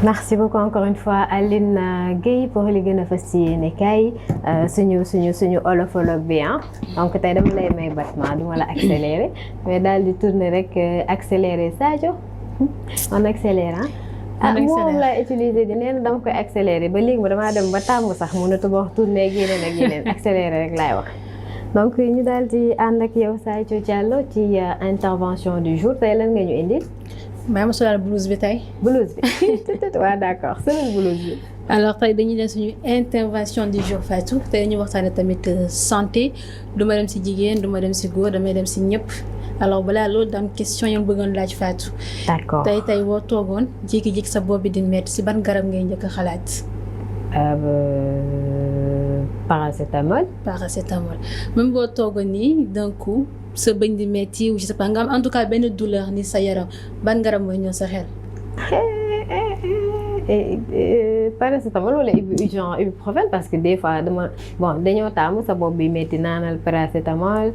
merci beaucoup encore une fois Aline Gueye pour li gën a fas yéene kay suñu olofologue bi donc tey dama lay may battement du ma la accélérer mais daal di tourner rek accélérer Sadio on accélère moom laa utiliser di neen dama koy accélérer ba léegi ma damaa dem ba tàmm sax mënatu ma wax tourner ak yeneen accélérer rek laay wax donc ñu daal di ànd ak yow Sadio Diallo ci intervention du jour tey lan nga ñu indi maa ma solal blouse bi tey. blouse bi waaw d'accord solal blouse bi. alors tey dañuy dem suñu intervention du jour Fatou tey dañuy waxtaane tamit santé du ma dem si jigéen du ma dem si góor damay dem si ñëpp alors balaa loolu daam question yi bëggoon laaj Fatou. d'accord tey boo toogoon jékki-jékki sa bopp bi di metti si ban garab ngay njëkk a xalaat. paracétamol. Même boo toogoon nii d'un coup sa bëñ di metti ou je sais pas nga am en tout cas benn douleur ni sa yaram ban garab mooy ñëw sa xel. paracétamol wala ibuprofène parce que des fois dañoo taamu sa bopp bi metti naanal paracétamol.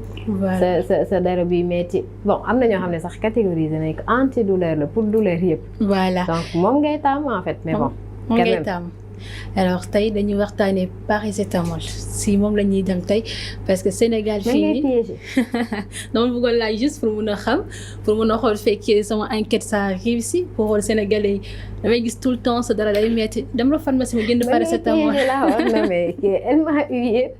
sa dara bi metti am na ñoo xam ne sax catégoriser nañ ko antidouleur la pour douleur yëpp. voilà donc moom ngay taamu en fait mais bon. moom ngay taamu. alors tey dañuy waxtaanee paracétamol si moom la ñuy dem tey parce que Sénégal fii nii dama bëggoon laaj juste pour mun a xam pour mun a xool fekkee sama enquête ça réussi pour xool Sénégalais yi damay gis tout le temps sa dara day metti dem la pharmacie ma jënd paracétamol. mais elle m'a hué.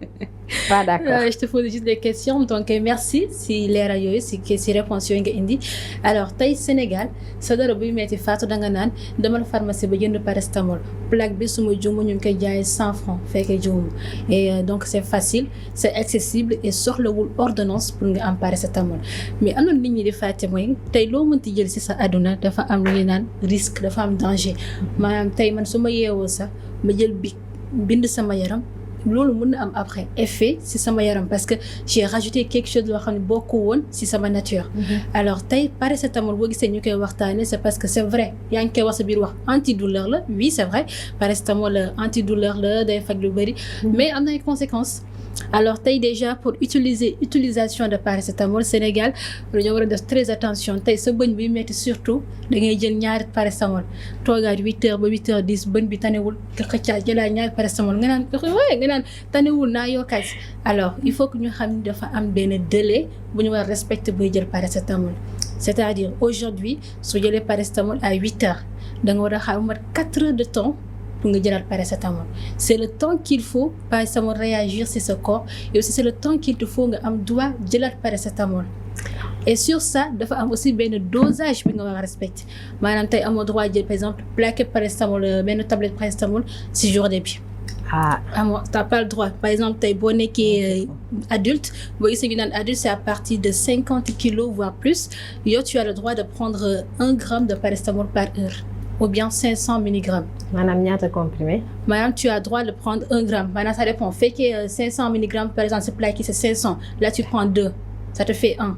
Pas d'accord. Je te pose juste des questions donc merci si leeral yooyu si réponse yooyu nga indi alors tey Sénégal sa dara buy metti Fatou danga naan demal pharmacie ba jënd paracétamol plaque bi suma juumu ñu ngi koy jaayee 100 francs fekkee juumu et donc c'est facile c'est accessible et soxlawul ordonnance pour nga am paracétamol mais am na nit ñi di fàtte mooy tey loo mënti jël si sa àdduna dafa am lu ñuy naan risque dafa am danger maanaam tey man su ma yeewoo sax ma jël bi bind sama yaram loolu mën na am après effet si sama yaram parce que j'ai rajouté quelque chose loo xam ne bokku woon si sama nature. alors tey paracétamol boo gisee ñu koy waxtaanee c'est parce que c'est vrai yaa ngi koy wax sa biir wax antidouleur la oui c'est vrai paracétamol antidouleur la day faj lu bari mais am na ay conséquences. alors tey déjà pour utilisation de paracétamol Sénégal dañoo war a def très attention tey sa bëñ bi metti surtout da ngay jël ñaari paracétamol toogaat 8h ba 8h10 bëñ bi tanewul nga xëccaat jëlaat ñaari paracétamol nga naan tanewul naa yokkaat alors il faut que ñu xam ne dafa am benn délai bu ñu war a respecter buy jël paracétamol c'est-à-dire aujourd'hui soo jëlee paracétamol à 8h da nga war a xaar mat 4 heures de temps pour nga jëlaat paracétamol c'est le temps qu'il faut paracétamol réagir sur ce corps et aussi c'est le temps qu'il te faut nga am droit jëlaat paracétamol et sur ça dafa am aussi benn dosage bi nga war a respecter maanaam tey amoo droit jël par exemple plaquette paracétamol benn tablette paracétamol si journée bi amoo t'as pas le droit par exemple tey boo nekkee adulte boo gisee ñu naan adulte c'est à partir de 50 kilos voire plus yow tu as le droit de prendre 1 gramme de paracétamol par heure ou bien 500 milligrammes. Madame, ñaata comprimé. Madame, tu as droit de prendre 1 gramme. Madame, ça dépend. Fait que 500 milligrammes, par exemple, c'est plaqué, c'est 500. Là, tu prends 2. Ça te fait 1.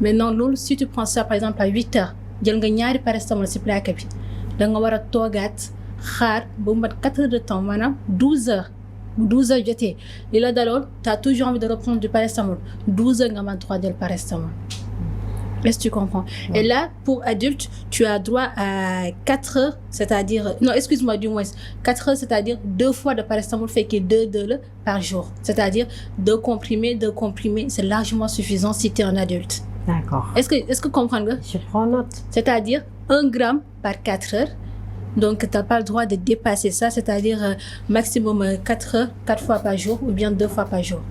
Maintenant, loolu, si tu prends ça, par exemple, à 8 heures, jël nga ñaari paracétamol si plaqué bi. Da nga war a toogaat xaar ba mu mat 4 heures de temps maanaam 12 heures. 12 heures jotee li la daloon, tu as toujours envie de reprendre du paracétamol. 12 heures nga mën droit jël paracétamol. Est-ce que tu comprends? Ouais. Et là, pour adultes, tu as droit à 4 heures, c'est-à-dire... Non, excuse-moi, du moins. 4 heures, c'est-à-dire 2 fois de paracétamol fait que 2 par jour. C'est-à-dire 2 comprimés, c'est largement suffisant si tu es un adulte. D'accord. Est-ce que tu comprends? Je prends note. C'est-à-dire 1 gramme par 4 heures. Donc, tu n'as pas le droit de dépasser ça, c'est-à-dire maximum 4 heures, 4 fois par jour ou bien 2 fois par jour.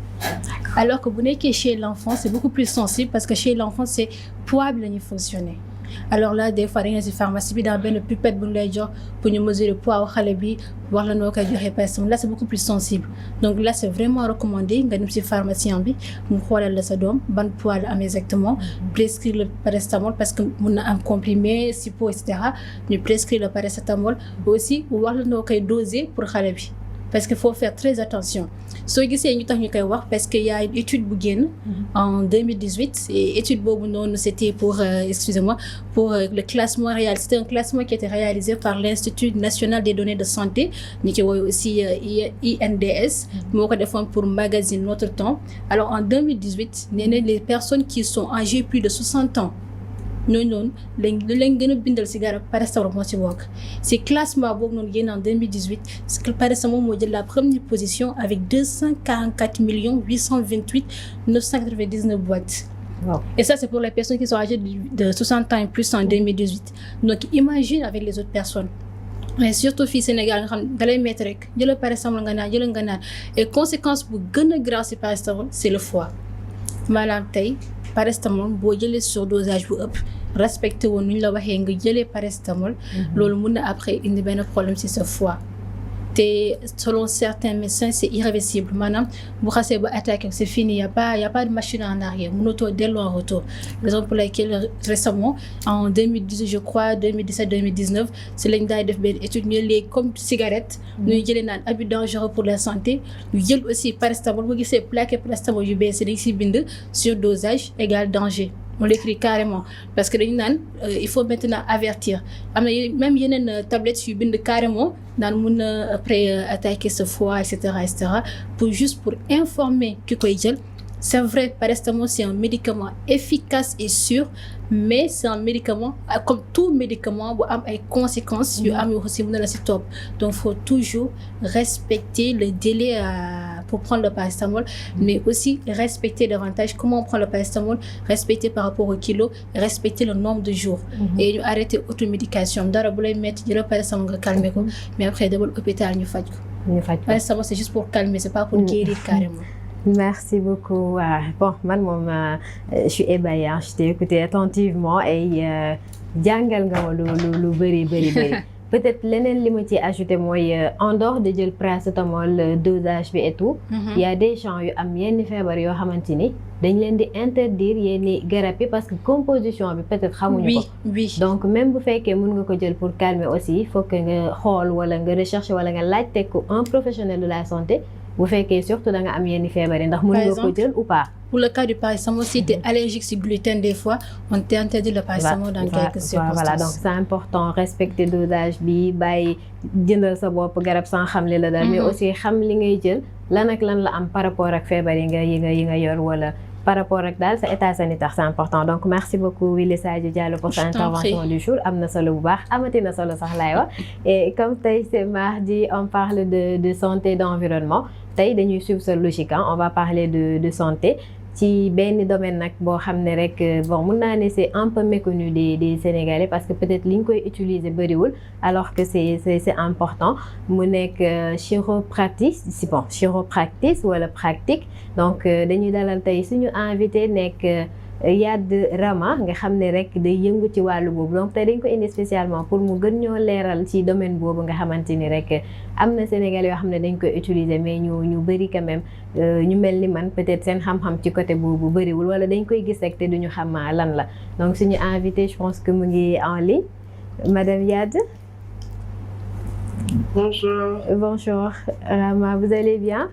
Alors que vous n'êtes que chez l'enfant, c'est beaucoup plus sensible parce que chez l'enfant, c'est poids bi la ñuy fonctionner. Alors là, des fois, da nga ci pharmacie bi dans benn pipette bu ñu lay jox pour ñu mesurer poids xale bi wax la noo koy joxee paracétamol. Là, c'est beaucoup plus sensible. Donc là, c'est vraiment recommandé nga dem ci pharmacien bi mu xoolal la sa doom ban poids la am exactement, prescrire le paracétamol parce que mun na am comprimé, sippo et cetera. Ñu prescrire le paracétamol aussi wax la noo koy doser pour xale bi. Parce qu'il faut faire très attention. Soo gisee ñu tax ñu koy wax parce qu'il y a une étude bu génn en 2018 et étude boobu noonu c'était pour pour le classement réalisé. C'était un classement qui était réalisé par l'Institut national des données de santé ñu koy woowee aussi INDS moo ko defoon pour magazine Notre Temps. Alors en 2018 nee na les personnes qui sont âgées plus de 60 ans ñooñu noonu lu leen gën a bindal si garab paracétamol moo ci bokk si classement boobu noonu génn en 2018 paracétamol moo jël la première position avec 244 828 999 boîtes. Wow. Et ça, c'est pour les personnes qui sont âgées de 60 ans et plus en 2018. Donc, imagine avec les autres personnes. Mais surtout fii Sénégal nga xam da lay mettre rek jëlal paracétamol nga naan et conséquence bu gën a grave si paracétamol c'est le foie maanaam tey paracétamol boo jëlee surdosage bu ëpp respecté woon nu ñu la waxee nga jëlee paracétamol loolu mun na après indi benn problème si sa foie te selon certains médecins c'est irréversible maanaam bu xasee ba attaqué c'est fini y a pas de machine en arrière mënatoo dellu en retour raison pour laquelle récemment en 2018 je crois 2017-2019 c'est lañ daay def benn étude ñu léegi comme cigarette ñuy jëlee naan abus dangereux pour la santé ñu jël aussi paracétamol bu gisee plaqué paracétamol yu bees dañ si bind surdosage égale danger on l'écrit carrément parce que dañu naan il faut maintenant avertir am na même yeneen tablettes yu bind carrément naan mun na après attaquer ce foie et cetera pour informer ki koy jël. C'est vrai, paracétamol c'est un médicament efficace et sûr, mais c'est un médicament comme tout médicament bu am ay conséquences yu am aussi mën na la si topp donc faut toujours respecter le délai pour prendre le paracétamol mais aussi respecter davantage comment on prend le paracétamol, respecter par rapport au kilo, respecter le nombre de jours et ñu arrêter automédication dara bu lay metti jël paracétamol nga calmer ko mais après demal hôpital ñu faj ko. Paracétamol c'est juste pour calmer, c'est pas pour guérir carrément. Merci beaucoup. Bon, man moom je suis ébahie, je t'ai écouté attentivement et jàngal nga ma lu bëri. Peut-être leneen li ma ci ajouté mooy en dehors de jël paracétamol dosage bi et tout. Il y a des gens yu am yenn feebar yoo xamante ni dañ leen di interdire yenn garab yi parce que composition bi peut-être xamuñu ko. Oui. Donc même bu fekkee mën nga ko jël pour calmer aussi il faut que nga xool wala nga rechercher wala nga laajte ko un professionnel de la santé. bu fekkee surtout da nga am yenn feebar yi ndax mën nga ko jël ou pas. Pour le cas du paracétamol, si tu es allergique au gluten des fois, on t'interdit le paracétamol dans quelques circonstances. Voilà, donc c'est important respecter dosage bi bàyyi jëndal sa bopp garab sans xam li la dal mais aussi xam li ngay jël lan ak lan la am par rapport ak feebar yi nga yor wala par rapport ak daal sa état sanitaire c'est important donc merci beaucoup Wily Sadio Diallo pour sa intervention du jour am na solo bu baax amati na solo sax laay wax et comme tey c'est mardi on parle de santé d'environnement tey dañuy suivre sa logique on va parler de santé ci benn domaine nag boo xam ne rek bon mun naa ne c'est un peu méconnu des Sénégalais parce que peut-être li ñu koy utiliser bëriwul alors que c'est important mu nekk chiropractique wala pratique donc dañuy dalal tey suñu invité nekk Yad Rama nga xam ne rek day yëngu ci wàllu boobu donc tey dañ ko indi spécialement pour mu gën ñoo leeral ci domaine boobu nga xamante ni rek am na Sénégal yoo xam ne dañ koy utiliser mais ñu bëri quand même ñu mel ni man peut-être seen xam-xam ci côté boobu bëriwul wala dañ koy gis rek te duñu xam lan la donc suñu invité je pense que mu ngi en ligne Madame Yad. Bonjour Rama, vous allez bien?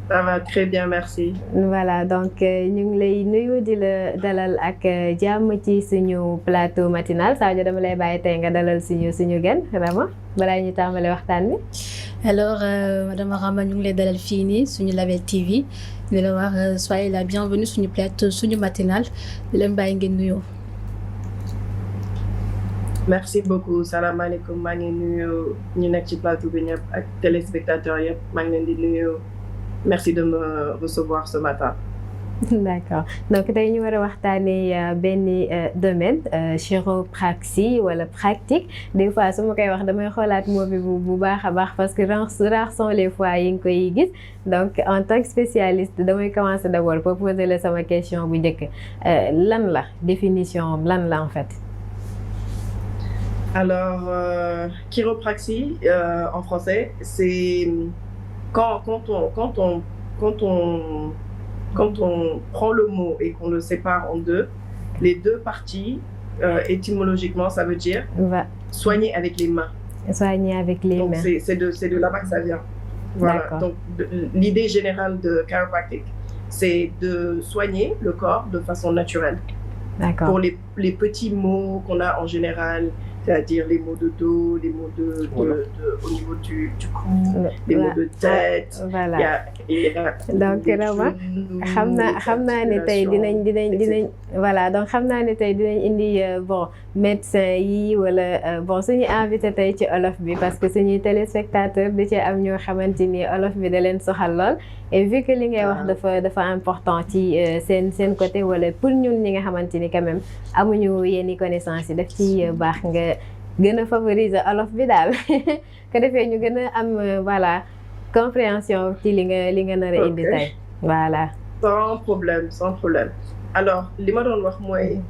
Ça va très bien, merci. Voilà, donc ñu ngi lay nuyu di la dalal ak jàmm ci suñu plateau matinal Sadio dama lay bàyyi tey nga dalal suñu gan Rama balaa ñu tàmbale waxtaan bi. Alors Madame Rama ñu ngi lay dalal fii nii suñu Label TV di la wax soyez la bienvenue suñu plateau suñu matinal di leen bàyyi ngeen nuyoo. Merci beaucoup salaamaaleykum maa ngi nuyu ñu nekk ci plateau bi ñëpp ak téléspectateurs yëpp maa ngi leen di nuyu. Merci de me recevoir ce matin. D'accord donc tey ñu war a waxtaanee benn domaine chiropraxie wala pratique des fois su ma koy wax damay xoolaat moo bi bu baax a baax parce que rares sont les fois yi nga koy gis donc en tant que spécialiste damay commencer d'abord pour poser la sama question bu njëkk lan la définition lan la en fait. Alors chiropraxie en français c'est quand on prend le mot et qu'on le sépare en deux, les deux parties, étymologiquement, ça veut dire soigner avec les mains. Soigner avec les mains. C'est de là-bas que ça vient. Voilà. Donc, l'idée générale de chiropractique, c'est de soigner le corps de façon naturelle. D'accord. Pour les petits maux qu'on a en général, c'est-à-dire les maux de dos, les maux au niveau du cou, les maux de tête. Voilà. Donc Rama xam naa ne tey dinañ voilà donc xam naa ne tey dinañ indi bon médecin yi wala bon suñu invité tey ci olof bi parce que suñuy téléspectateur di ci am ñoo xamante ni olof bi da leen soxal lool et vu que li ngay wax dafa important ci seen côté wala pour ñun ñi nga xamante ni quand même amuñu yenn connaissance yi daf ci baax nga gën a favoriser olof bi daal ko defee ñu gën a am voilà compréhension ci li nga nar a indi tey voilà. sans problème alors li ma doon wax mooy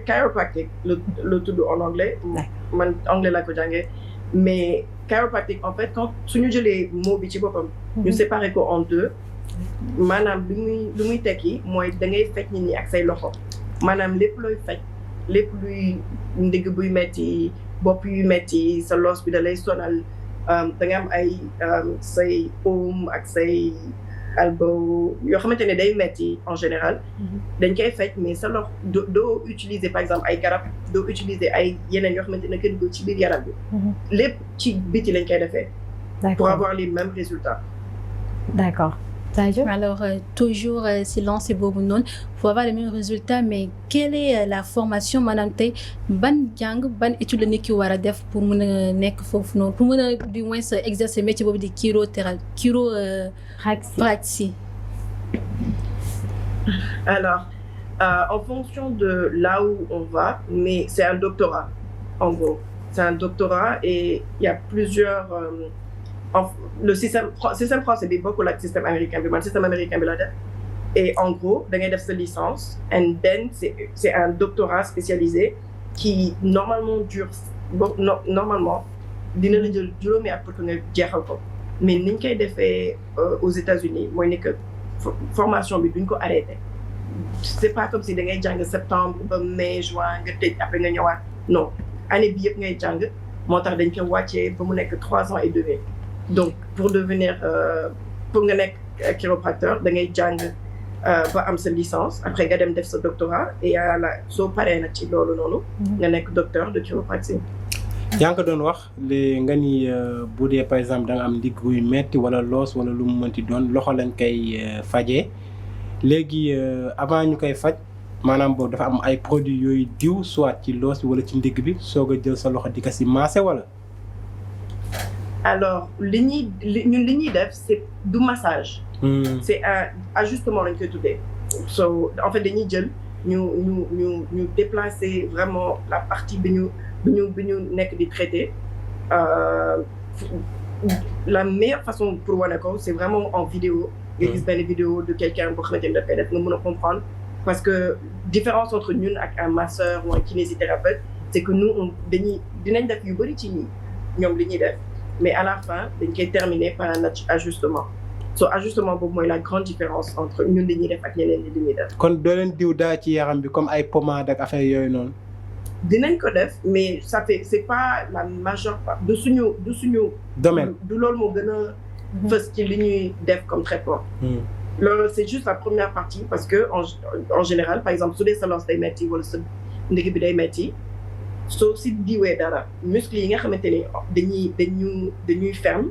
chiropractic le tudd en anglais. man anglais laa ko jàngee mais chiropractic en fait quand suñu jëlee mot bi ci boppam. ñu séparer ko en deux. maanaam lu muy tekki mooy da ngay faj nit ñi ak say loxo maanaam lépp looy faj lépp luy ndigg buy metti bopp yu metti sa loos bi da lay sonal da nga am ay say oom ak say elbow yoo xamante ne day metti en général dañ koy faj mais sa loxo doo utiliser par exemple ay garab doo utiliser ay yeneen yoo xamante ne kenn doo ci biir yaram bi lépp ci biti lañ koy defee pour avoir les mêmes résultats. D'accord. Alors, toujours silence et boobu noonu pour avoir les mêmes résultats mais quelle est la formation maanaam tey ban jàng ban étude la nit ki war a def pour mën a nekk foofu noonu pour mën a du moins exercer métier boobu di chiropraxie. Alors, en fonction de là où on va, mais c'est un doctorat en gros. C'est un doctorat et il y a plusieurs. Le système français bi bokkul ak système américain bi man système américain bi la def et en gros da ngay def sa licence and then c'est un doctorat spécialisé qui normalement dure normalement dina la jël juróomi at pour que nga jeexal ko mais niñ koy defee aux États-Unis mooy ne que formation bi duñ ko arrêté c'est pas comme si da ngay jàng septembre ba mai juin nga tëj après nga ñëwaat non année bi yëpp ngay jàng moo tax dañ ko wàccee ba mu nekk 3 ans et demi. Donc, pour devenir, pour nga chiropracteur, da ngay jàng ba am sa licence après nga dem def sa doctorat et soo paree nag ci loolu noonu nga nekk docteur de chiropraxie. yaa ngi ko doon wax nga ni bu dee par exemple da nga am ndigg buy metti wala loos wala lu mu mënti doon loxo lañ koy fajee léegi avant ñu koy faj maanaam boobu dafa am ay produits yooyu diw soit ci loos bi wala ci ndigg bi soog a jël sa loxo di ko si maase wala. Alors ñun li ñuy def c'est du massage. C'est un ajustement lañ koy tuddee. So en fait dañuy jël ñu déplacer vraiment la partie bi ñu nekk di traiter. La meilleure façon pour wane ko c'est vraiment en vidéo. nga gis benn vidéo de quelqu'un boo xamante ni dafay def nga mën a comprendre parce que différence entre ñun ak un masseur ou un kinésithérapeute c'est que nous dinañ def yu bari ci ñoom li ñuy def. Mais à la fin dañ koy terminer par un ajustement ajustement boobu mooy la grande différence entre ñun li ñuy def ak ñeneen ñi li ñuy def. kon doo leen diw daa ci yaram bi comme ay pommade ak affaire yooyu noonu. dinañ ko def mais c'est pas la majeure part du suñu domaine du loolu moo gën a fës ci li ñuy def comme traitement. loolu c'est juste la première partie parce que en général par exemple su dee sa loos day metti wala sa ndigg bi day metti soo si diwee dara muscles yi nga xamante ni dañuy ferme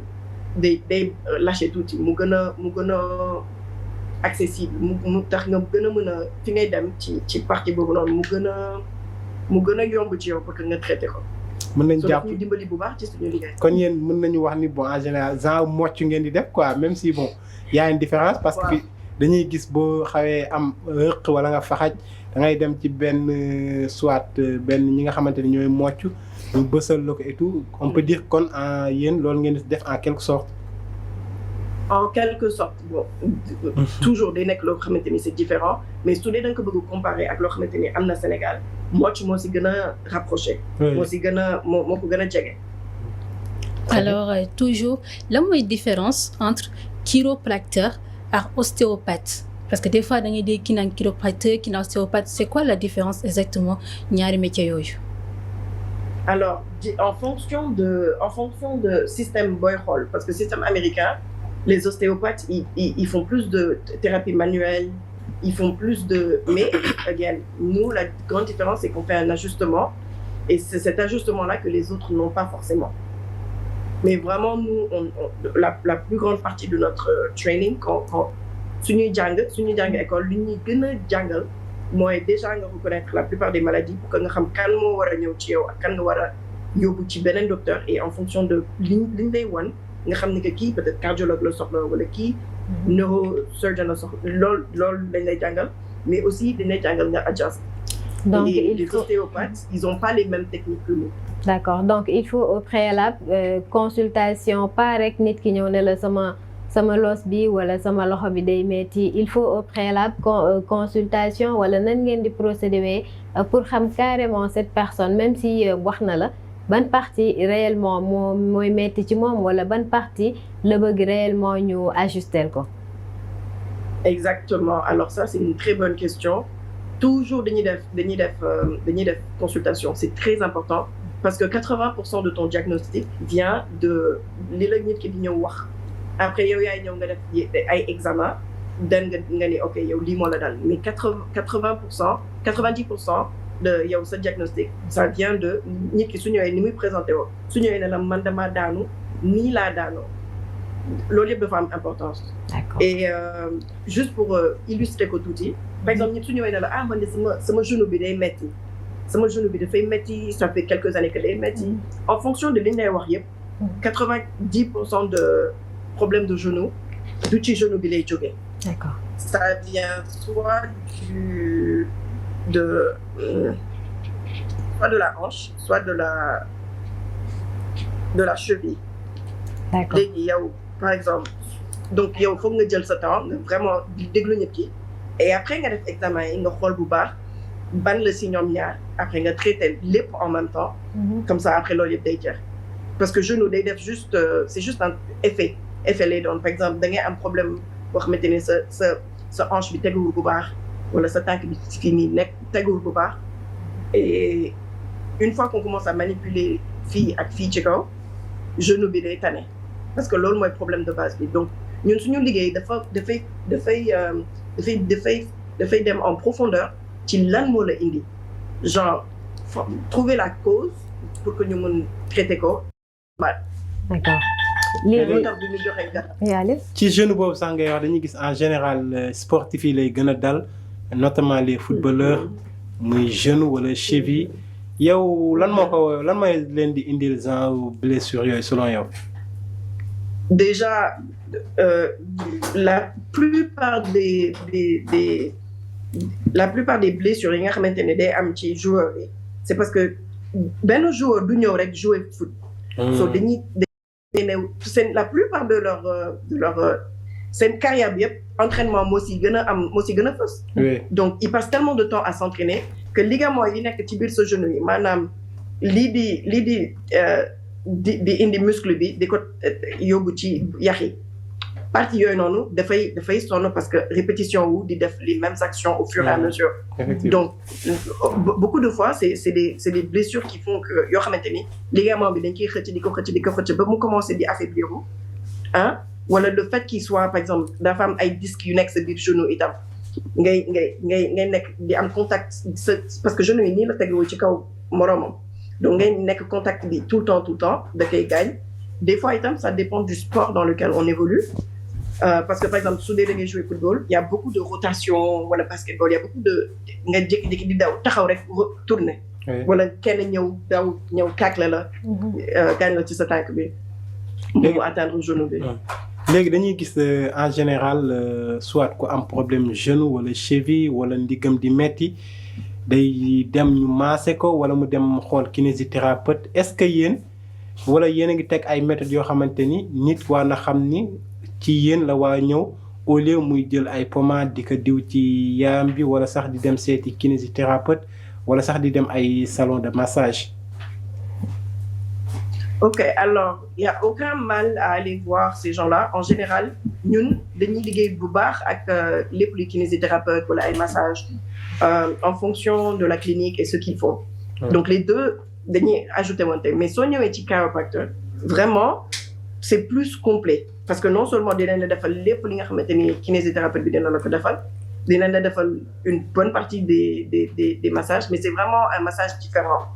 day lâcher tuuti mu gën a accessible mu tax nga gën a mën a fi ngay dem ci partie boobu noonu mu gën a yomb ci yow pour que nga traité ko. mën nañ jàpp ñu dimbali bu baax ci suñu liggéey. kon yéen mën nañu wax ni bon en général genre mocc ngeen di def quoi même si bon y a une différence parce que dañuy gis boo xawee am rëq wala nga faxaj da ngay dem ci benn soit benn ñi nga xamante ni ñooy mocc ñu bësal la ko et tout on peut dire kon yéen loolu ngeen di def en quelque sorte. En quelque sorte bon toujours day nekk loo xamante ni c'est différent mais su dee da nga ko bëgg comparer ak loo xamante ni am na Sénégal mocc moo si gën a rapproché. moo si gën a moo ko gën a jege. Alors toujours lan mooy différence entre chiropracteur ak ostéopathe parce que des fois da ngay dégg ki naan chiropracteur ki naan ostéopathe c'est quoi la différence exactement ñaari métiers yooyu. Alors en fonction de système booy xool parce que système américain les ostéopathes ils font plus de thérapie manuelle ils font plus de mais again nous la grande différence c'est qu'on fait un ajustement Et c'est cet ajustement-là que les autres n'ont pas forcément. Mais vraiment, nous, la plus grande partie de notre training, quand suñuy jàng école, li ñuy gën a jàngal mooy déjà nga reconnaître la plupart des maladies pour que nga xam kan moo war a ñëw ci yow ak kan nga war a yóbbu ci beneen docteur, et en fonction de liñ lay wan nga xam ni que kii peut-être cardiologue la soxla wala kii neurosurgeon la soxla loolu dañ lay jàngal, mais aussi dañ lay jàngal nga adjust. Donc et il les faut... ostéopathes, ils n'ont pas les mêmes techniques que nous. D'accord, donc il faut au préalable consultation, pas rek nit ki ñëw ne la sama los bi wala sama loxo bi day metti, il faut au préalable consultation wala nan ngeen di procéder pour xam carrément cette personne, même si wax na la ban partie réellement mooy metti ci moom wala ban partie la bëgg réellement ñu ajuster ko. Exactement, alors ça c'est une très bonne question. Toujours dañuy def consultation, c'est très important parce que 80% de ton diagnostic vient de li la nit ki di ñëw wax. Après yow yaay ñëw nga def ay examen dan nga ni ok yow lii moo la dal, mais 90% de yow sa diagnostic ça vient de nit ki su ñëwee ni muy présenté woo, su ñëwee ne la man dama daanu nii laa daanoo, loolu yëpp dafa am importance. D'accord. Et juste pour illustrer ko tuuti, par exemple nit su ñëwee ne la man de sama genou bi day metti, sama genou bi dafay metti, ça fait quelques années que day metti. En fonction de li ñu lay wax yëpp 90% de problèmes de genou du ci genou bi lay jógee. D'accord. Ça vient soit de la hanche, soit de la cheville. D'accord. Léegi yow par exemple, donc yow foog nga jël sa temps nga vraiment di déglu nit ki, et après nga def examen yi nga xool bu baax ban la si ñoom ñaar, après nga traiter lépp en même temps. Comme ça après loolu yëpp day jeex. Parce que genou day def juste c'est juste un effet lay doon. Par exemple da ngay am problème boo xamante ne sa hanche bi teguwul bu baax wala sa tànk bi fii nii nekk teguwul bu baax, et une fois qu'on commence à manipuler fii ak fii ci kaw, genou bi day tane parce que loolu mooy problème de base bi. Donc ñun suñu liggéey dafay dem en profondeur ci lan moo la indi, genre trouver la cause pour que ñu mën traiter ko. D'accord. moo tax du ñu joxe garab. ci jeune boobu sax ngay wax dañuy gis en général sportif yi lay gën a dal, notamment les footballeurs muy genou wala cheville. yow lan mooy leen di indil genre blessure yooyu selon yow? Déjà la plupart des blessures yi nga xamante ne day am ci joueur yi, c'est parce que benn joueur du ñëw rek jouer foot. So dañuy la plupart de leur seen carrière bi yëpp entraînement moo si gën a fës. Donc ils passent tellement de temps à s'entraîner que ligament yi nekk ci biir sa genou yi, maanaam lii di indi muscle bi di ko yóbbu ci yax yi, partie yooyu noonu dafay sonn parce que répétition wu di def les mêmes actions au fur et à mesure. Donc beaucoup de fois c'est des blessures qui font que yoo xamante ni ligament bi dañ koy xëcc di ko xëcc ba mu commencé di affaiblir wu wala le fait qu'il soit par exemple dafa am ay disques yu nekk sa biir genou itam ngay nekk di am contact parce que genou yi nii la teguwul ci kaw moroomam, donc ngay nekk contact bi tout le temps da koy gaañ. Des fois itam ça dépend du sport dans lequel on évolue. Parce que par exemple su dee da ngay jouer football, il y a beaucoup de rotation, wala basketball, il y a beaucoup de nga jékki-jékki di daw taxaw rek tourner, wala kenn ñëw tacle la gaañ la ci sa tànk bi mu atteindre genou bi. léegi dañuy gis en général soit ku am problème genou wala cheville wala ndigam di metti day dem ñu maase ko wala mu dem xool kinésithérapeute. Est-ce que yéen a ngi teg ay méthodes yoo xamante ni nit waa na xam ni ci yéen la waa ñëw, au lieu muy jël ay pommade di ko diw ci yaram bi wala sax di dem seeti kinésithérapeute wala sax di dem ay salon de massage? Ok, alors il y a aucun mal à aller voir ces gens-là. En général ñun dañuy liggéey bu baax ak lépp luy kinésithérapeute wala ay massage en fonction de la clinique et ce qu'ils font. Donc les deux dañuy ajouter wante, mais soo ñëwee ci chiropracteur vraiment c'est plus complet parce que non seulement dinañ la defal lépp li nga xamante ni kinésithérapeute bi dina la ko defal, dinañ la defal une bonne partie des massages, mais c'est vraiment un massage différent.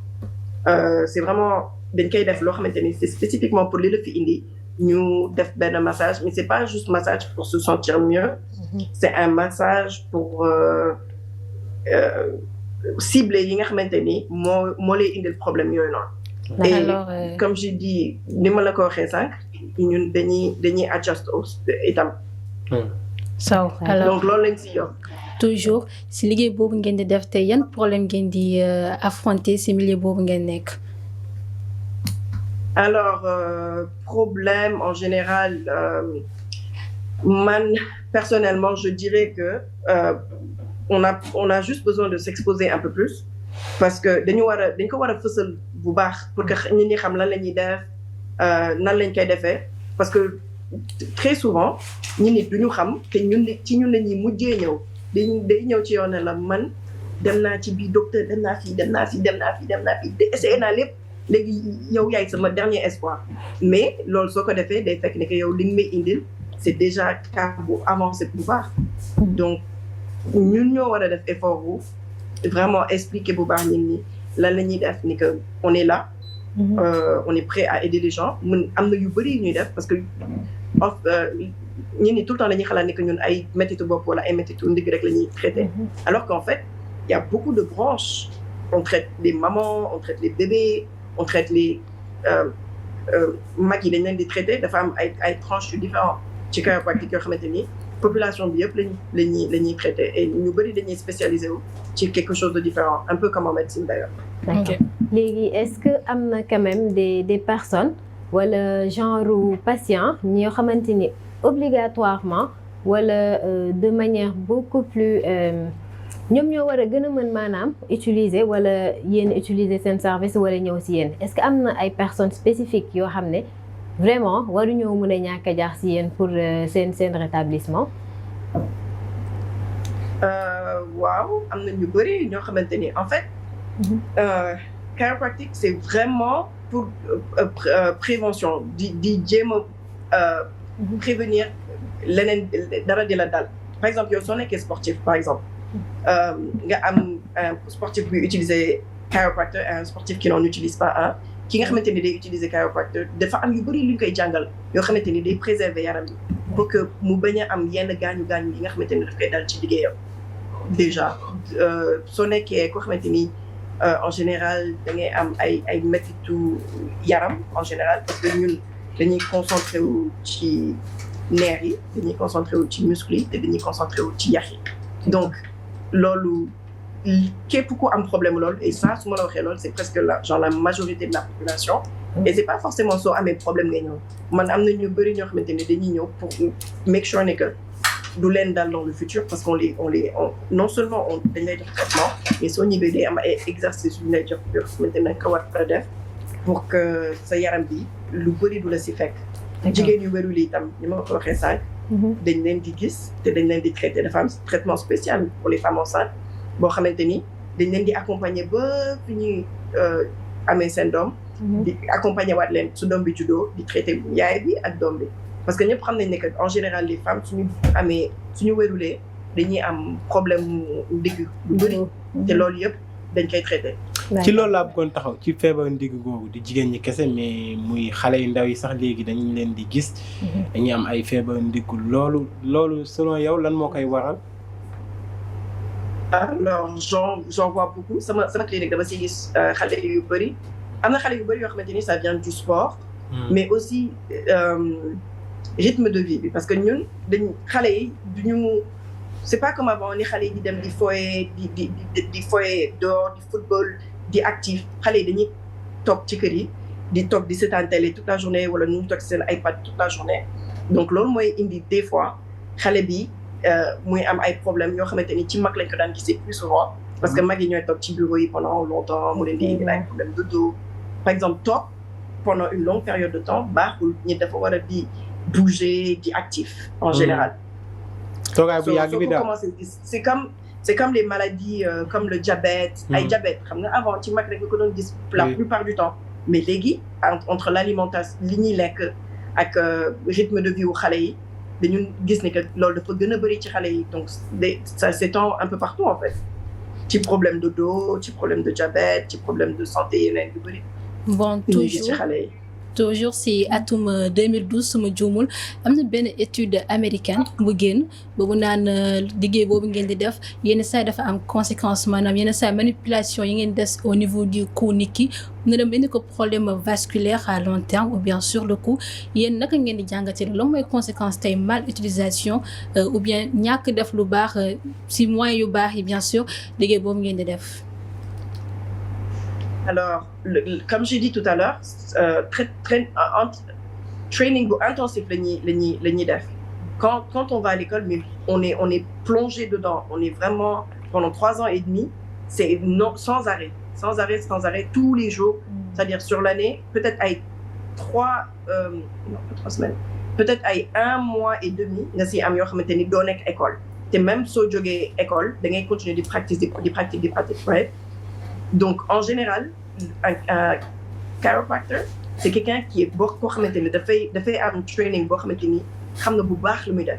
c'est vraiment dañ koy def loo xamante ni c'est spécifiquement pour li la fi indi ñu def benn massage mais c'est pas juste massage pour se sentir mieux c'est un massage pour cibler yi nga xamante ni moo lay indil problème yooyu noonu. Et Alors, comme j'ai dit ni ma la ko waxee sànq ñun dañuy adjust itam. so alors donc loolu lañ si yokk. toujours si liggéey boobu ngeen di def te yan problème ngeen di affronter si milieu boobu ngeen nekk. Alors problème en général man personnellement je dirais que on a juste besoin de s'exposer un peu plus parce que dañ ko war a fësal bu baax pour que nit ñi xam lan la ñuy def nan lañ koy defee parce que très souvent ñi nit duñu xam te ñun la ñuy mujjee ñëw day ñëw ci yoon ne la man dem naa ci bii docteur dem naa fii essayé naa lépp léegi yow yaay sama dernier espoir mais loolu soo ko defee day fekk ne que yow li nga may indil c'est déjà cas bu avancé bu baax donc ñun ñoo war a def effort bu vraiment expliquer bu baax nit ñi lan la ñuy def ni que on est là on est prêt à aider les gens am na yu bëri yu ñuy def parce que ñun ni tout le temps dañuy xalaat ni que ñun ay méttitu bopp wala ay méttitu ndigg rek la ñuy traiter alors qu'en fait il y a beaucoup de branches on traite les mamans on traite les bébés on traite les mag yi dañ leen di traiter dafa am ay tranches yu différentes ci chiropractique yoo xamante ni population bi yëpp la ñuy traiter et ñu bëri dañuy spécialisé wu ci quelque chose de différent un peu comme en médecine d'ailleurs. D'accord. Léegi est-ce que am na quand même des personnes wala genre patient ñoo xamante ni obligatoirement wala de manière beaucoup plus ñoom ñoo war a gën a mën maanaam utiliser wala yéen utiliser seen service wala ñëw si yéen est-ce que am na ay personnes spécifiques yoo xam ne vraiment waruñoo mën a ñàkk a jaar si yéen pour seen rétablissement. waaw am na ñu bëri ñoo xamante ni en fait. chiropractique c'est vraiment pour prévention di jéem a prévenir leneen dara di la dal par exemple yow soo nekkee sportif par exemple nga am un sportif buy utiliser chiropracteur et un sportif qui n'en utilise pas un ki nga xamante ni day utiliser chiropracteur dafa am yu bëri lu ñu koy jàngal yoo xamante ni day préserver yaram bi pour que mu bañ a am yenn gaañu yi nga xamante ni daf koy dal ci liggéeyam déjà soo nekkee koo xamante ni en général da ngay am ay méttitu yaram en général parce que ñun dañuy concentré wu ci nerfs yi dañuy concentré wu ci muscles yi te dañuy concentré wu ci yax yi donc loolu képp ku am problème loolu et ça su ma la waxee loolu c'est presque la majorité de la population et c'est pas forcément soo amee problème ngay ñëw man am na ñu bëri ñoo xamante ne dañuy ñëw pour make sure ne que du leen dal dans le futur parce qu'on non seulement dañ lay jox traitement mais soo ñëwee day am ay exercices yu lay jox yoo xamante ne ko war a def pour que sa yaram bi lu bëri du la si fekk. jigéen yu wérul yi itam ni ma ko waxee sànq. dañ leen di gis te dañ leen di traiter dafa am traitement spécial pour les femmes enceintes boo xamante ni dañ leen di accompagner ba fi ñuy amee seen doom. di accompagner waat leen su doom bi juddoo di traiter yaay bi ak doom bi. parce que ñëpp xam nañ ne que en général les femmes suñu wérulee dañuy am problème ndigg lu bëri te loolu yëpp dañ koy traité. ci loolu laa bëggoon taxaw ci feebar ndigg googu di jigéen ñi kese mais muy xale yu ndaw yi sax léegi dañu leen di gis. dañuy am ay feebar ndigg loolu selon yow lan moo koy waral. alors j'en vois beaucoup sama clinique dama si gis xale yu bëri am na xale yu bëri yoo xamante ni ça vient du sport. mais aussi. rythme de vie bi parce que ñun xale yi duñu c'est pas comme avant ni xale yi di dem di foyer di foyer dehors di football di actif xale yi dañuy toog ci kër yi di toog di seetaan télé toute la journée wala ñu toog seen iPad toute la journée donc loolu mooy indi des fois xale bi muy am ay problèmes yoo xamante ni ci mag lañ ko daan gisee plus souvent parce que mag yi ñooy toog ci bureau yi pendant longtemps mu leen di indi ay problèmes de dos par exemple toog pendant une longue période de temps baaxul ñi dafa war a di bouger, di actif en général. C'est comme les maladies comme le diabète. ay diabète xam nga avant ci mag rek nga ko doon gis la plupart du temps mais léegi entre l'alimentation li ñuy lekk ak rythme de vie wu xale yi dañu gis ne que loolu dafa gën a bëri ci xale yi donc ça s'étend un peu partout en fait. ci problème de dos ci problème de diabète ci problème de santé yeneen yu bëri. bon ñu gis ci toujours xale yi. toujours si atum 2012 suma juumul am na benn étude américaine bu génn boobu naan liggéey boobu ngeen di def yenn saa dafa am conséquence maanaam yenn saa manipulation yi ngeen des au niveau du cou nit ki na dem indi ko problème vasculaire à long terme ou bien sur le coup yéen naka ngeen di jàngatee lan mooy conséquence tey mal utilisation ou bien ñàkk def lu baax si moyens yu baax yi bien sûr liggéey boobu ngeen di def. Alors, comme j'ai dit tout à l'heure, training intensif la ñuy def. Quand on va à l'école, mais on est plongé dedans. On est vraiment pendant 3 ans et demi, c'est sans arrêt tous les jours. C'est-à-dire sur l'année, peut-être avec 3 semaines, peut-être avec 1 mois et demi, nga si am yoo xamante ni doo nekk école. Te même soo jógee école, da ngay continuer di pratiquer, right? Donc, en général, un chiropractor, c'est quelqu'un qui est koo xamante ni dafay am training boo xamante ni xam na bu baax lu muy def,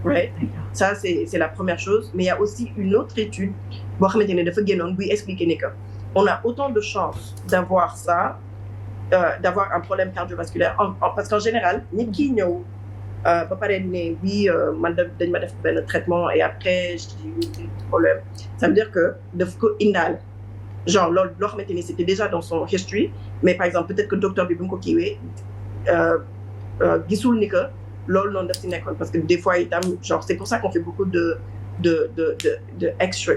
right? Ça, c'est la première chose. Mais il y a aussi une autre étude boo xamante ni dafa génnoon buy expliquer ni que on a autant de chances d'avoir ça, d'avoir un problème cardiovasculaire, parce qu'en général, nit ki ñëw ba pare ne oui man dañ ma def benn traitement et après j'ai eu des problèmes. Ça veut dire que daf ko indaale. Genre loo xamante ni c'était déjà dans son history, mais par exemple peut-être que docteur bi bu mu ko kiiwee gisul ni que loolu noonu daf si nekkoon, parce que des fois itam genre c'est pour ça qu'on fait beaucoup de extra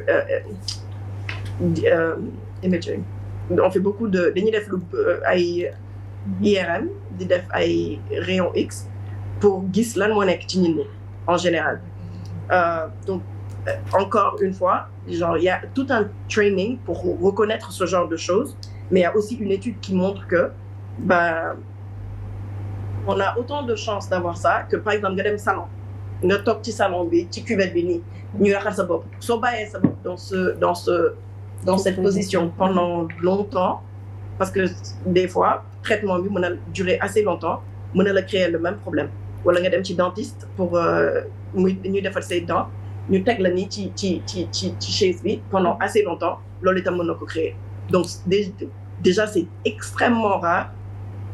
imaging. On fait beaucoup dañuy def lu ay IRM di def ay rayon X pour gis lan moo nekk ci nit ñi en général. Donc encore une fois, genre il y a tout un training pour reconnaître ce genre de choses, mais il y a aussi une étude qui montre que on a autant de chances d'avoir ça que par exemple nga dem salon, nga toog ci salon bi ci cuvette bi nii ñu raxal sa bopp. Soo bàyyee sa bopp dans cette position pendant longtemps, parce que des fois traitement bi mën na durer assez longtemps, mën na la créer le même problème. Wala nga dem ci dentiste pour ñuy defar say dents, ñu teg la nii ci chaise bi pendant assez longtemps, loolu itam mën na ko créer. Donc déjà c'est extrêmement rare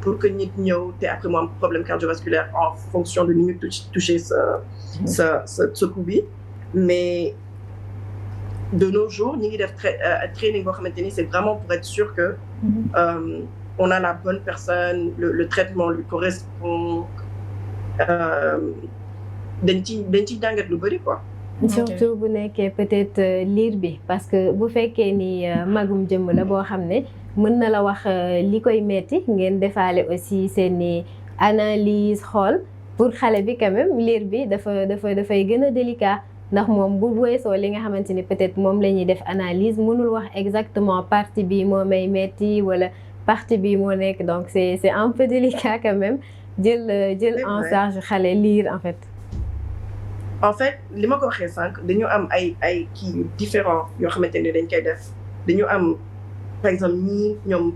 pour que nit ñëw te après mu am problème cardiovasculaire en fonction de ni ñu toucher ce cou bi. Mais de nos jours ñi ngi def training boo xamante ni c'est vraiment pour être sûr que on a la bonne personne, le traitement lui correspond. dañ ci jàngat lu bëri quoi. surtout bu nekkee peut-être liir bi, parce que bu fekkee ni magum jëmm la boo xam ne mën na la wax li koy metti, ngeen defaale aussi seeni analyse xool pour xale bi quand même liir bi dafay gën a délicat, ndax moom bu weesoo li nga xamante ni peut-être moom la ñuy def analyse mënul wax exactement partie bi moo may metti wala partie bi moo nekk, donc c'est un peu délicat quand même jël en charge xale liir en fait. En fait li ma ko waxee sànq dañu am ay kii différents yoo xamante ne dañ koy def. Dañu am par exemple ñii ñoom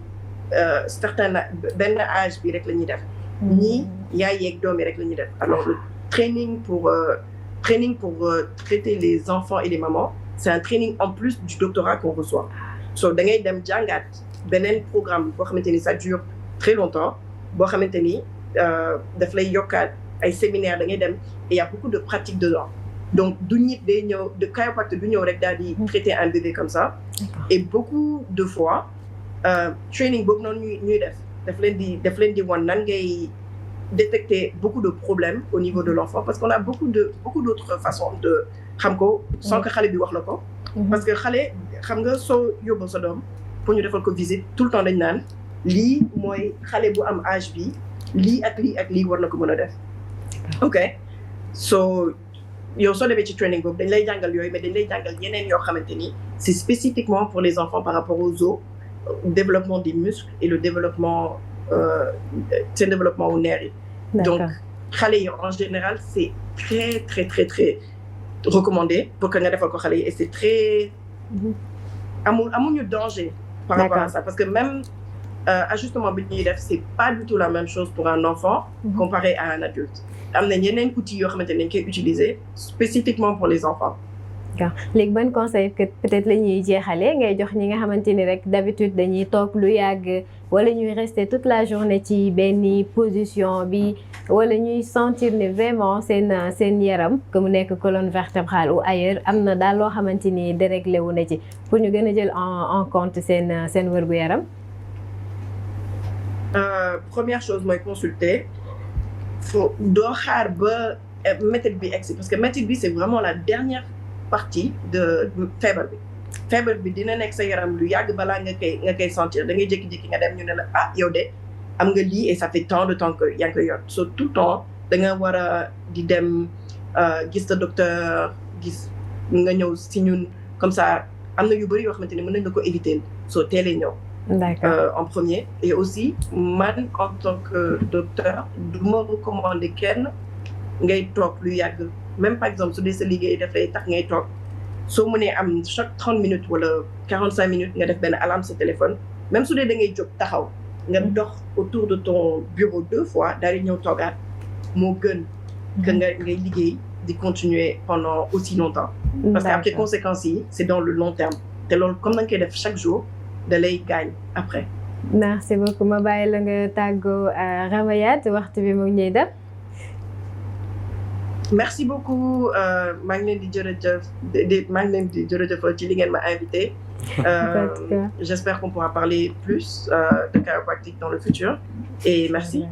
certain benn âge bi rek la ñuy def, ñii yaay yeeg doom yi rek la ñuy def. Alors le training pour traiter les enfants et les mamans, c'est un training en plus du doctorat qu'on reçoit. So da ngay dem jàngaat beneen programme boo xamante ni ça dure très longtemps, boo xamante ni daf lay yokkaat ay séminaire da ngay dem, et il y a beaucoup de pratiques dedans. Donc du nit day ñëw de chiropracteur du ñëw rek daal di traiter un bébé comme ça. Et beaucoup de fois training boobu noonu ñuy daf leen di wan nan ngay détecter beaucoup de problèmes au niveau de l'enfant, parce qu'on a beaucoup d'autres façons de xam ko sans que xale bi wax la ko. Parce que xale xam nga soo yóbbu sa doom pour ñu defal ko visite tout le temps dañ naan lii mooy xale bu am âge bi lii ak lii war na ko mën a def. Ok, so yow soo demee ci training boobu dañ lay jàngal yooyu, mais dañ lay jàngal yeneen yoo xamante ni c'est spécifiquement pour les enfants par rapport aux os, développement des muscles et le développement seen développement wu nerf yi. Donc xale yi en général c'est très très très très recommandé pour que nga defal ko xale yi, et c'est très amuñu danger par rapport à ça, parce que même ajustement bi ñuy def c'est pas du tout la même chose pour un enfant comparé à un adulte. Am na yeneen outils yoo xamante ne dañ koy utiliser spécifiquement pour les enfants. d'accord léegi ban conseil que peut-être la ñuy jeexalee ngay jox ñi nga xamante ni rek d'habitude dañuy toog lu yàgg wala ñuy rester toute la journée ci benn position bi wala ñuy sentir ne vraiment seen yaram que mu nekk colonne vertébrale ou ailleurs am na daal loo xamante ni déréglé wu na ci pour ñu gën a jël en compte seen wér-gu-yaram. Première chose mooy consulter faut doo xaar ba méthode bi egsi parce que méthode bi c'est vraiment la dernière partie de feebar bi dina nekk sa yaram lu yàgg balaa nga koy sentir da ngay jékki-jékki nga dem ñu ne la ah yow de am nga lii et ça fait tant de temps que yaa ngi koy yor so tout le temps da nga war a di dem gis sa docteur gis nga ñëw si ñun comme ça am na yu bëri yoo xamante ne mën nañ la ko éviter soo teelee ñëw. D'accord. En premier et aussi man en tant que docteur du ma recommander kenn ngay toog lu yàgg même par exemple su dee sa liggéey dafay tax ngay toog soo mënee am chaque 30 minutes wala 45 minutes nga def benn alarme sa téléphone même su dee da ngay jóg taxaw nga dox autour de ton bureau 2 fois daal di ñëw toogaat moo gën que ngay liggéey di continuer pendant aussi longtemps parce que après conséquences yi c'est dans le long terme te loolu comme na nga koy def chaque jour da lay gaañ après. merci beaucoup ma bàyyi la nga tàggoo Ramayat waxtu bi mu ngi ñuy def. merci beaucoup maa ngi leen di jërëjëfal ci li ngeen ma invité. J'espère qu'on pourra parler plus de chiropractique dans le futur et merci.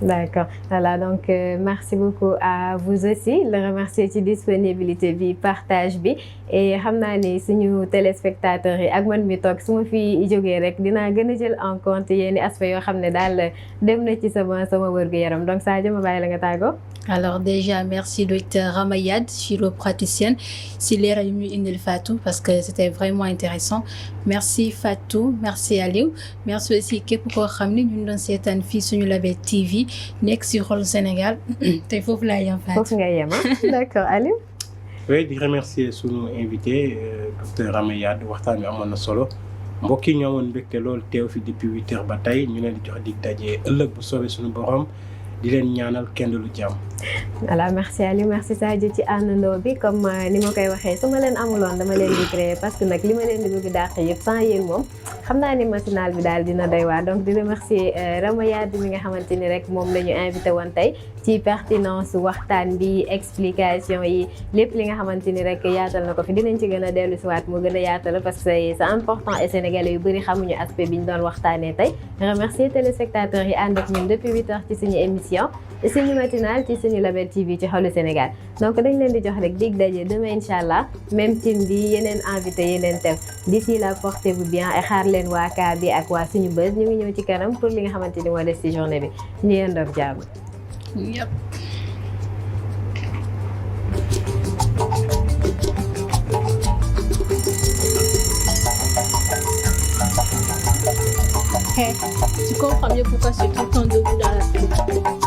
D'accord voilà donc merci beaucoup à vous aussi le remercier ci disponibilité bi partage bi et xam naa ni suñu téléspectateurs yi ak man mi toog su ma fi jógee rek dinaa gën a jël en compte yenn aspects yoo xam ne daal dem na ci sama wér-gu-yaram donc Sadio ma bàyyi la nga tàggoo. Alors déjà merci docteur Ramayat chiropraticienne si leeral yi ñu indil Fatou parce que c'était vraiment intéressant merci Fatou merci Aliou merci aussi képp koo xam ne ñu doon seetaan fii suñu Label TV nekk si xolu Sénégal te foofu laa yem Fatou. foofu nga yem d'accord Aliou. oui di remercier sunu invité docteur Ramayat waxtaan wi amoon na solo mbokk yi ñu amoon mbégte loolu teew fi depuis 8 heures ba tey ñu leen di jox dig daje ëllëg bu soobee suñu borom. di leen ñaanal kenn lu jàmm. voilà merci Aliou merci Sadio ci àndandoo bi comme ni ma koy waxee su ma leen amuloon dama leen di créer parce que nag li ma leen di bëgg dàq yëpp sans yéen moom xam naa ni matinal bi daal dina doy waar donc di remercier Ramayat mi nga xamante ni rek moom la ñu invité woon tey ci pertinence waxtaan bi explication yi lépp li nga xamante ni rek yaatal na ko fi dinañ ci gën a dellu si waat mu gën a yaatal parce que c'est important et sénégalais yu bëri xamuñu aspect bi ñu doon waxtaanee tey remercier téléspectateurs yi ànd ak ñun depuis 8 heures ci suñu émission suñu matinal ci suñu Label TV ci xolu Sénégal donc dañ leen di jox rek dig daje demain inchallah même team bi yeneen invité yeneen thème d'ici là portez-vous bien et xaar leen waa kaa bi ak waa suñu buzz ñu ngi ñëw ci kanam pour li nga xamante ni moo des ci journée bi ñu yendoog jàmm. Yep. Hey, tu comprends mieux pourquoi je suis tout le temps debout dans la